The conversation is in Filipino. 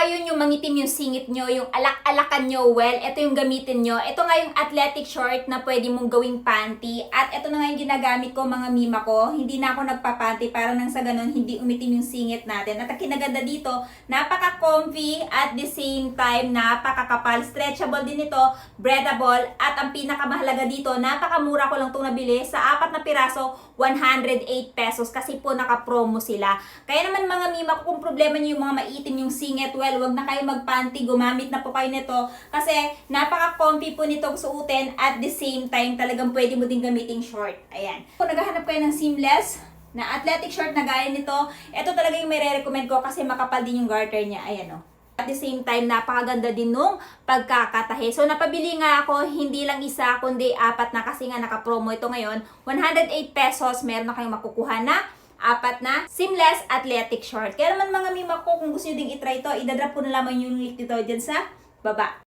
ayaw nyo mangitim yung singit nyo, yung alak-alakan nyo, well, ito yung gamitin nyo. Ito nga yung athletic short na pwede mong gawing panty. At ito na nga yung ginagamit ko, mga mima ko. Hindi na ako nagpapanty para nang sa ganun, hindi umitim yung singit natin. At ang kinaganda dito, napaka-comfy at the same time, napaka-kapal. Stretchable din ito, breathable. At ang pinakamahalaga dito, napakamura ko lang itong nabili. Sa 4 na piraso, 108 pesos kasi po naka-promo sila. Kaya naman mga mima ko, kung problema nyo yung mga maitim yung singit, well, wag na kayo magpanty, gumamit na po kayo nito kasi napaka-comfy po nito suotin at the same time talagang pwede mo din gamitin short. Ayan. Kung naghahanap kayo ng seamless na athletic short na gaya nito, ito talaga yung may re-recommend ko kasi makapal din yung garter niya. Ayan o. At the same time, napakaganda din nung pagkakatahe. So, napabili nga ako, hindi lang isa, kundi 4 na kasi nga naka-promo ito ngayon. 108 pesos, meron na kayong makukuha na 4 na seamless athletic short. Kaya naman mga mima ko, kung gusto nyo ding itry ito, idadrop ko na lamang yung link dito dyan sa baba.